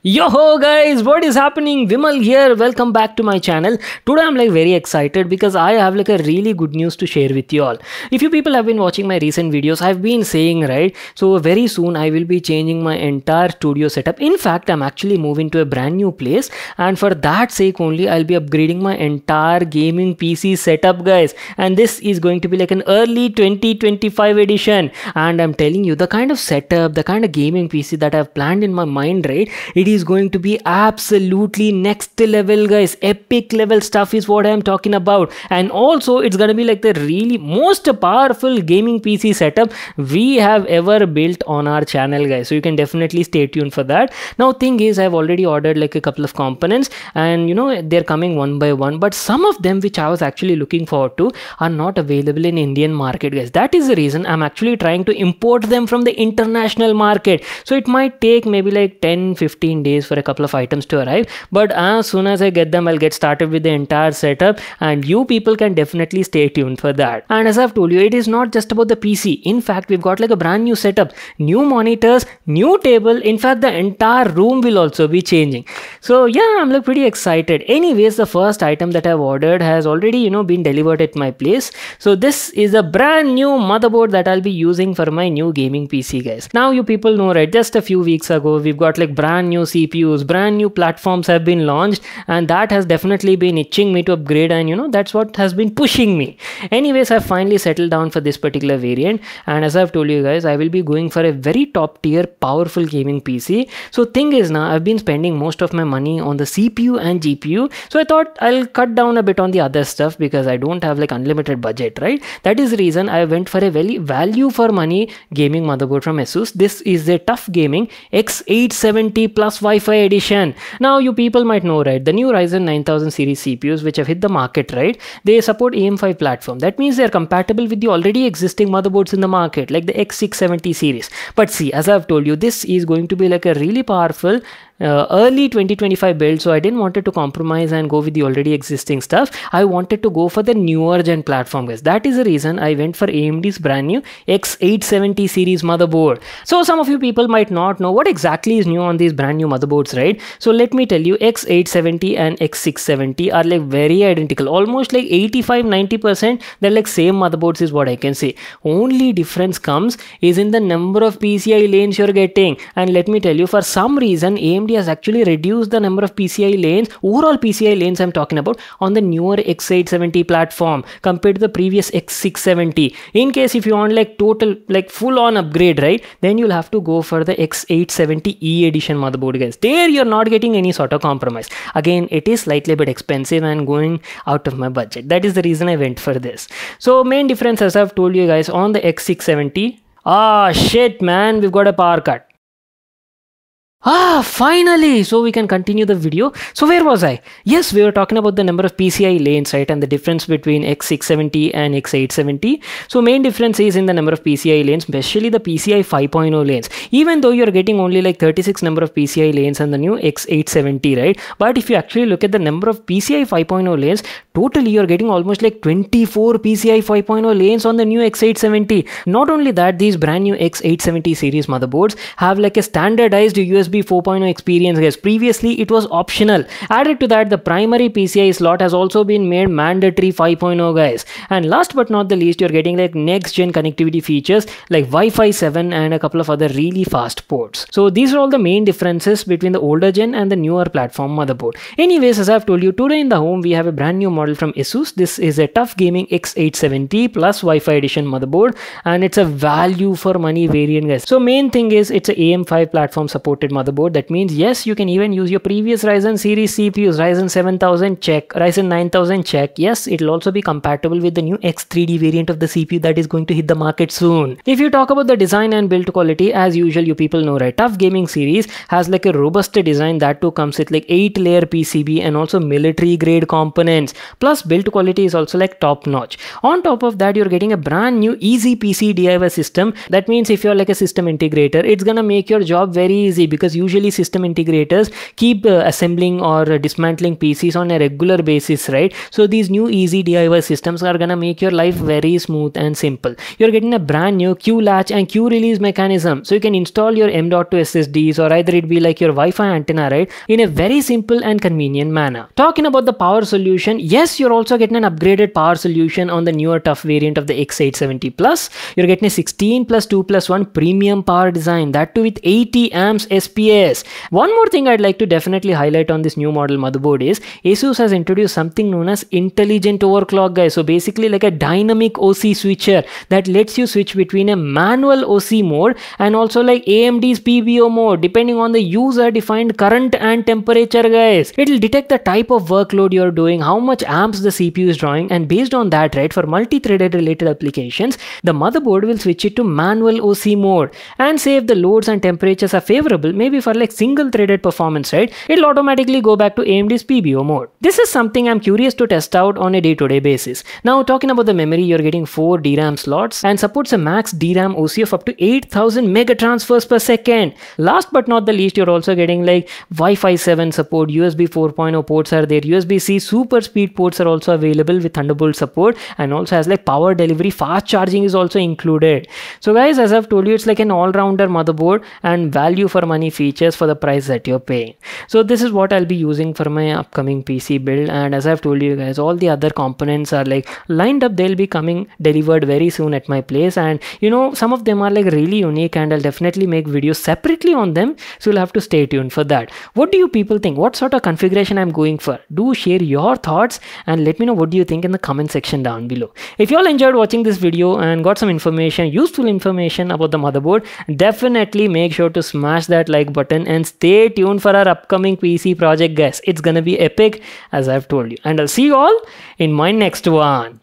Yo ho guys, what is happening? Vimal here. Welcome back to my channel. Today I'm very excited because I have a really good news to share with you all. If you people have been watching my recent videos, I've been saying, right, so very soon I will be changing my entire studio setup. In fact, I'm actually moving to a brand new place, and for that sake only I'll be upgrading my entire gaming PC setup, guys. And this is going to be like an early 2025 edition, and I'm telling you, the kind of setup, the kind of gaming PC that I've planned in my mind, right, it is going to be absolutely next level, guys. Epic level stuff is what I'm talking about. And also it's gonna be like the really most powerful gaming PC setup we have ever built on our channel, guys. So you can definitely stay tuned for that. Now thing is, I've already ordered like a couple of components, and you know, they're coming one by one, but some of them which I was actually looking forward to are not available in Indian market, guys. That is the reason I'm actually trying to import them from the international market. So it might take maybe like 10-15 days for a couple of items to arrive, but as soon as I get them, I'll get started with the entire setup, and you people can definitely stay tuned for that. And as I've told you, it is not just about the PC. In fact, we've got like a brand new setup, new monitors, new table. In fact, the entire room will also be changing. So yeah, I'm like pretty excited. Anyways, the first item that I've ordered has already been delivered at my place. So this is a brand new motherboard that I'll be using for my new gaming PC, guys. Now you people know, right, just a few weeks ago we've got like brand new CPUs, brand new platforms have been launched, and that has definitely been itching me to upgrade, and that's what has been pushing me. Anyways, I've finally settled down for this particular variant, and as I've told you guys, I will be going for a very top tier powerful gaming PC. So thing is, now I've been spending most of my money on the CPU and GPU, so I thought I'll cut down a bit on the other stuff because I don't have like unlimited budget, right? That is the reason I went for a very value for money gaming motherboard from Asus. This is the Tough Gaming X870 plus Wi-Fi edition. Now you people might know, right, the new Ryzen 9000 series CPUs which have hit the market, right, they support AM5 platform. That means they're compatible with the already existing motherboards in the market like the X670 series. But see, as I've told you, this is going to be like a really powerful early 2025 build, so I didn't want to compromise and go with the already existing stuff. I wanted to go for the newer gen platform, guys. That is the reason I went for AMD's brand new X870 series motherboard. So some of you people might not know what exactly is new on these brand new motherboards, right? So let me tell you, X870 and X670 are like very identical, almost like 85-90%. They're like same motherboards is what I can say. Only difference comes is in the number of PCI lanes you're getting. And let me tell you, for some reason AMD has actually reduced the number of PCI lanes, overall PCI lanes I'm talking about, on the newer X870 platform compared to the previous X670. In case if you want like total, like full on upgrade, right, then you'll have to go for the X870E edition motherboard, guys. There you're not getting any sort of compromise. Again, it is slightly a bit expensive and going out of my budget. That is the reason I went for this. So main difference, as I've told you guys, on the X670, shit man, we've got a power cut. Finally! So we can continue the video. So where was I? Yes, we were talking about the number of PCI lanes, right? And the difference between X670 and X870. So main difference is in the number of PCI lanes, especially the PCI 5.0 lanes. Even though you're getting only like 36 number of PCI lanes on the new X870, right? But if you actually look at the number of PCI 5.0 lanes, totally you're getting almost like 24 PCI 5.0 lanes on the new X870. Not only that, these brand new X870 series motherboards have like a standardized USB 4.0 experience, guys. Previously it was optional. Added to that, the primary PCI slot has also been made mandatory 5.0, guys. And last but not the least, you're getting like next gen connectivity features like Wi-Fi 7 and a couple of other really fast ports. So these are all the main differences between the older gen and the newer platform motherboard. Anyways, as I've told you, today in the home we have a brand new model from Asus. This is a Tough Gaming X870 plus Wi-Fi edition motherboard, and it's a value for money variant, guys. So main thing is it's a AM5 platform supported motherboard. That means yes, you can even use your previous Ryzen series CPUs, Ryzen 7000 check, Ryzen 9000 check. Yes, it'll also be compatible with the new X3D variant of the CPU that is going to hit the market soon. If you talk about the design and build quality, as usual, you people know, right, Tough Gaming series has like a robust design that too comes with like 8-layer PCB and also military grade components. Plus build quality is also like top notch. On top of that, you're getting a brand new easy PC DIY system. That means if you're like a system integrator, it's gonna make your job very easy because because usually system integrators keep assembling or dismantling PCs on a regular basis, right? So these new easy DIY systems are gonna make your life very smooth and simple. You're getting a brand new Q latch and Q release mechanism, so you can install your M.2 SSDs, or either it be like your Wi-Fi antenna, right, in a very simple and convenient manner. Talking about the power solution, yes, you're also getting an upgraded power solution on the newer tough variant of the X870 Plus. You're getting a 16 plus 2 plus 1 premium power design, that too with 80 amps SPS. One more thing I'd like to definitely highlight on this new model motherboard is Asus has introduced something known as intelligent overclock, guys. So basically like a dynamic OC switcher that lets you switch between a manual OC mode and also like AMD's PBO mode depending on the user defined current and temperature, guys. It'll detect the type of workload you're doing, how much amps the CPU is drawing, and based on that, right, for multi-threaded related applications, the motherboard will switch it to manual OC mode, and say if the loads and temperatures are favorable, maybe for like single threaded performance, right, it'll automatically go back to AMD's PBO mode. This is something I'm curious to test out on a day-to-day basis. Now talking about the memory, you're getting 4 DRAM slots and supports a max DRAM OC of up to 8000 mega transfers per second. Last but not the least, you're also getting like Wi-Fi 7 support, USB 4.0 ports are there, USB-C super speed ports are also available with Thunderbolt support, and also has like power delivery, fast charging is also included. So guys, as I've told you, it's like an all-rounder motherboard and value for money features for the price that you're paying. So this is what I'll be using for my upcoming PC build, and as I've told you guys, all the other components are like lined up. They'll be coming delivered very soon at my place, and you know, some of them are like really unique, and I'll definitely make videos separately on them, so you'll have to stay tuned for that. What do you people think? What sort of configuration I'm going for? Do share your thoughts and let me know what do you think in the comment section down below. If you all enjoyed watching this video and got some information, useful information about the motherboard, definitely make sure to smash that like button and stay tuned for our upcoming PC project, guys. It's gonna be epic, as I've told you, and I'll see you all in my next one.